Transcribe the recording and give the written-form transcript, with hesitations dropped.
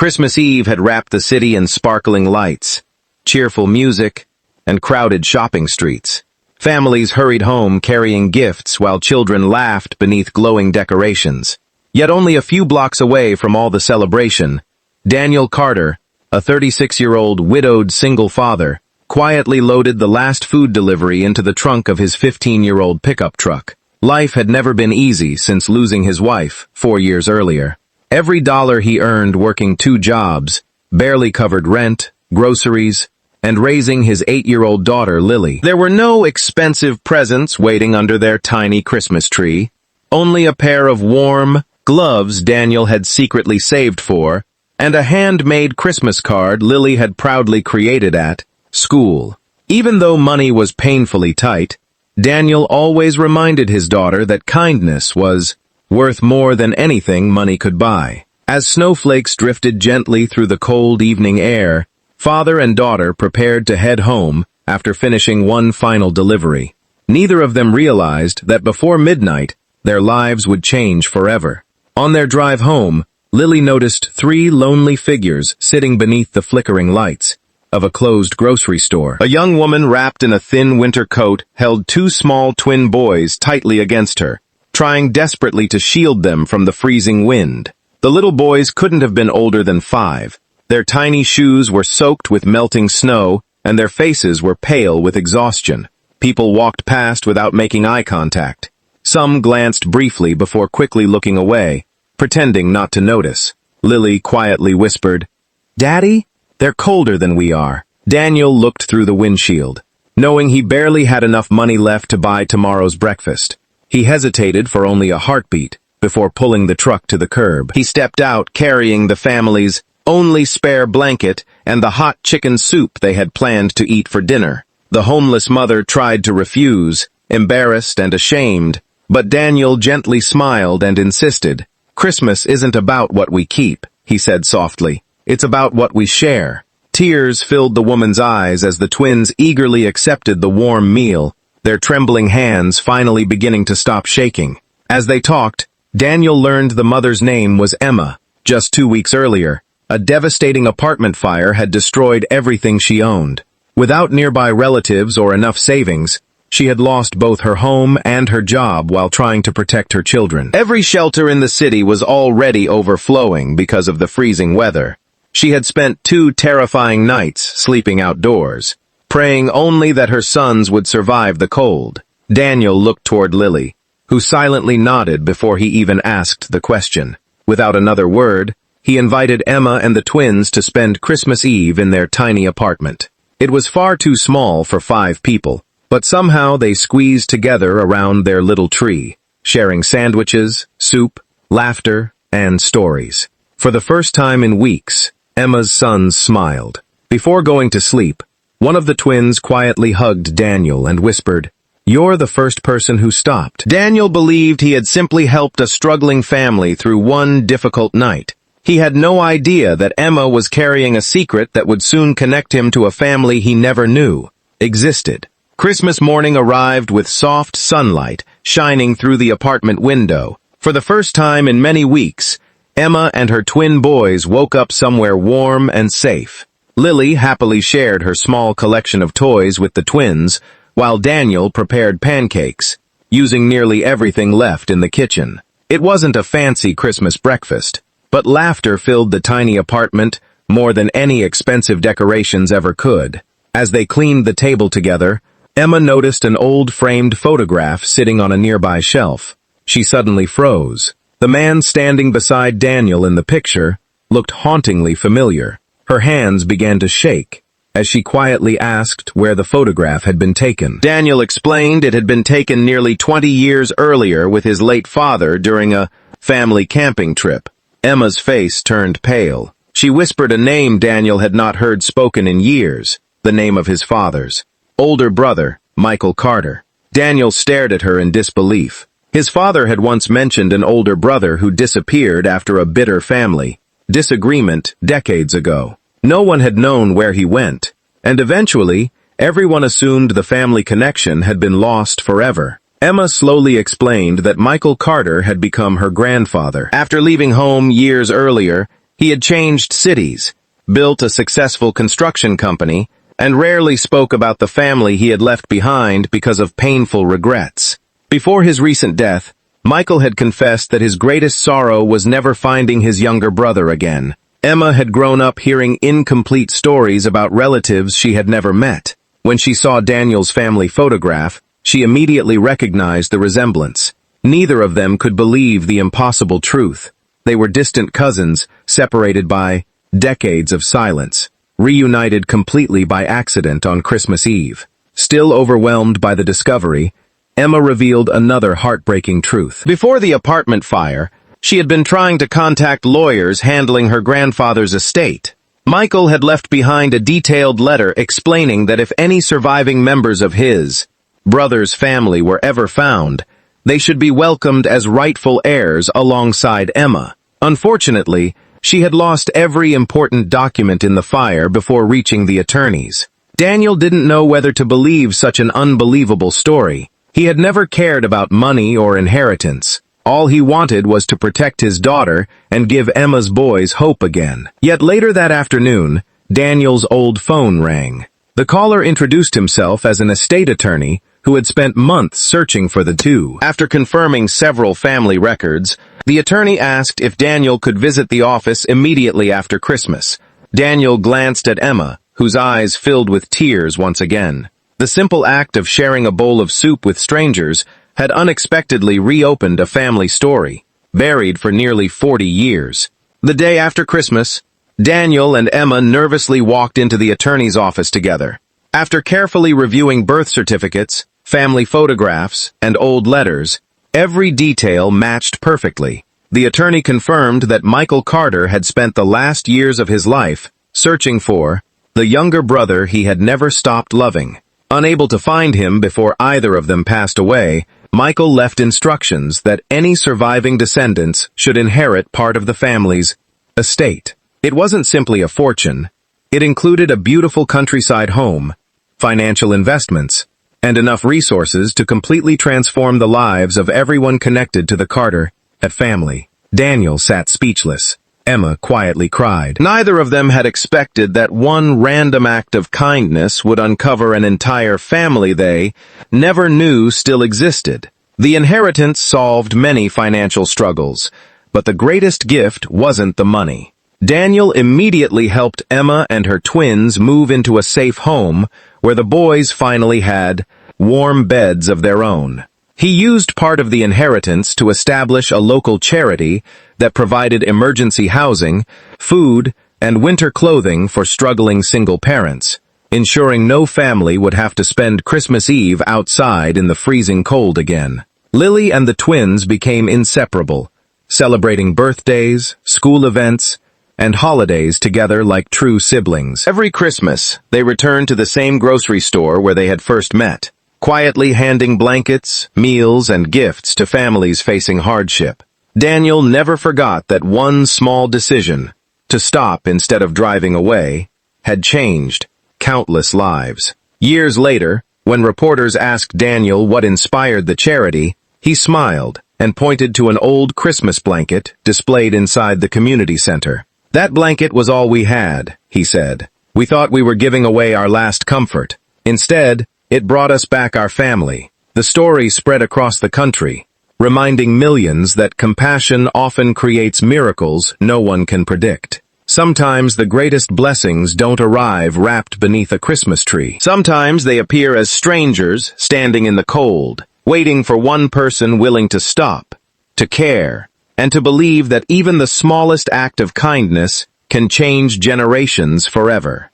Christmas Eve had wrapped the city in sparkling lights, cheerful music, and crowded shopping streets. Families hurried home carrying gifts while children laughed beneath glowing decorations. Yet only a few blocks away from all the celebration, Daniel Carter, a 36-year-old widowed single father, quietly loaded the last food delivery into the trunk of his 15-year-old pickup truck. Life had never been easy since losing his wife 4 years earlier. Every dollar he earned working 2 jobs barely covered rent, groceries, and raising his 8-year-old daughter, Lily. There were no expensive presents waiting under their tiny Christmas tree, only a pair of warm gloves Daniel had secretly saved for, and a handmade Christmas card Lily had proudly created at school. Even though money was painfully tight, Daniel always reminded his daughter that kindness was worth more than anything money could buy. As snowflakes drifted gently through the cold evening air, father and daughter prepared to head home after finishing one final delivery. Neither of them realized that before midnight, their lives would change forever. On their drive home, Lily noticed 3 lonely figures sitting beneath the flickering lights of a closed grocery store. A young woman wrapped in a thin winter coat held 2 small twin boys tightly against her, trying desperately to shield them from the freezing wind. The little boys couldn't have been older than 5. Their tiny shoes were soaked with melting snow, and their faces were pale with exhaustion. People walked past without making eye contact. Some glanced briefly before quickly looking away, pretending not to notice. Lily quietly whispered, "Daddy, they're colder than we are." Daniel looked through the windshield, knowing he barely had enough money left to buy tomorrow's breakfast. He hesitated for only a heartbeat before pulling the truck to the curb. He stepped out carrying the family's only spare blanket and the hot chicken soup they had planned to eat for dinner. The homeless mother tried to refuse, embarrassed and ashamed, but Daniel gently smiled and insisted. "Christmas isn't about what we keep," he said softly. "It's about what we share." Tears filled the woman's eyes as the twins eagerly accepted the warm meal, their trembling hands finally beginning to stop shaking. As they talked, Daniel learned the mother's name was Emma. Just 2 weeks earlier, a devastating apartment fire had destroyed everything she owned. Without nearby relatives or enough savings, she had lost both her home and her job while trying to protect her children. Every shelter in the city was already overflowing because of the freezing weather. She had spent 2 terrifying nights sleeping outdoors, praying only that her sons would survive the cold. Daniel looked toward Lily, who silently nodded before he even asked the question. Without another word, he invited Emma and the twins to spend Christmas Eve in their tiny apartment. It was far too small for 5 people, but somehow they squeezed together around their little tree, sharing sandwiches, soup, laughter, and stories. For the first time in weeks, Emma's sons smiled. Before going to sleep, one of the twins quietly hugged Daniel and whispered, "You're the first person who stopped." Daniel believed he had simply helped a struggling family through one difficult night. He had no idea that Emma was carrying a secret that would soon connect him to a family he never knew existed. Christmas morning arrived with soft sunlight shining through the apartment window. For the first time in many weeks, Emma and her twin boys woke up somewhere warm and safe. Lily happily shared her small collection of toys with the twins, while Daniel prepared pancakes, using nearly everything left in the kitchen. It wasn't a fancy Christmas breakfast, but laughter filled the tiny apartment more than any expensive decorations ever could. As they cleaned the table together, Emma noticed an old framed photograph sitting on a nearby shelf. She suddenly froze. The man standing beside Daniel in the picture looked hauntingly familiar. Her hands began to shake as she quietly asked where the photograph had been taken. Daniel explained it had been taken nearly 20 years earlier with his late father during a family camping trip. Emma's face turned pale. She whispered a name Daniel had not heard spoken in years, the name of his father's older brother, Michael Carter. Daniel stared at her in disbelief. His father had once mentioned an older brother who disappeared after a bitter family disagreement decades ago. No one had known where he went, and eventually, everyone assumed the family connection had been lost forever. Emma slowly explained that Michael Carter had become her grandfather. After leaving home years earlier, He had changed cities, built a successful construction company, and rarely spoke about the family he had left behind because of painful regrets. Before his recent death, Michael had confessed that his greatest sorrow was never finding his younger brother again. Emma had grown up hearing incomplete stories about relatives she had never met. When she saw Daniel's family photograph, she immediately recognized the resemblance. Neither of them could believe the impossible truth. They were distant cousins, separated by decades of silence, reunited completely by accident on Christmas Eve. Still overwhelmed by the discovery, Emma revealed another heartbreaking truth. Before the apartment fire, she had been trying to contact lawyers handling her grandfather's estate. Michael had left behind a detailed letter explaining that if any surviving members of his brother's family were ever found, they should be welcomed as rightful heirs alongside Emma. Unfortunately, she had lost every important document in the fire before reaching the attorneys. Daniel didn't know whether to believe such an unbelievable story. He had never cared about money or inheritance. All he wanted was to protect his daughter and give Emma's boys hope again. Yet later that afternoon, Daniel's old phone rang. The caller introduced himself as an estate attorney who had spent months searching for the two. After confirming several family records, the attorney asked if Daniel could visit the office immediately after Christmas. Daniel glanced at Emma, whose eyes filled with tears once again. The simple act of sharing a bowl of soup with strangers had unexpectedly reopened a family story, buried for nearly 40 years. The day after Christmas, Daniel and Emma nervously walked into the attorney's office together. After carefully reviewing birth certificates, family photographs, and old letters, every detail matched perfectly. The attorney confirmed that Michael Carter had spent the last years of his life searching for the younger brother he had never stopped loving. Unable to find him before either of them passed away, Michael left instructions that any surviving descendants should inherit part of the family's estate. It wasn't simply a fortune. It included a beautiful countryside home, financial investments, and enough resources to completely transform the lives of everyone connected to the Carter family. Daniel sat speechless. Emma quietly cried. Neither of them had expected that one random act of kindness would uncover an entire family they never knew still existed. The inheritance solved many financial struggles, but the greatest gift wasn't the money. Daniel immediately helped Emma and her twins move into a safe home where the boys finally had warm beds of their own. He used part of the inheritance to establish a local charity that provided emergency housing, food, and winter clothing for struggling single parents, ensuring no family would have to spend Christmas Eve outside in the freezing cold again. Lily and the twins became inseparable, celebrating birthdays, school events, and holidays together like true siblings. Every Christmas, they returned to the same grocery store where they had first met, quietly handing blankets, meals, and gifts to families facing hardship. Daniel never forgot that one small decision, to stop instead of driving away, had changed countless lives. Years later, when reporters asked Daniel what inspired the charity, he smiled and pointed to an old Christmas blanket displayed inside the community center. "That blanket was all we had," he said. "We thought we were giving away our last comfort. Instead, it brought us back our family." The story spread across the country, reminding millions that compassion often creates miracles no one can predict. Sometimes the greatest blessings don't arrive wrapped beneath a Christmas tree. Sometimes they appear as strangers standing in the cold, waiting for one person willing to stop, to care, and to believe that even the smallest act of kindness can change generations forever.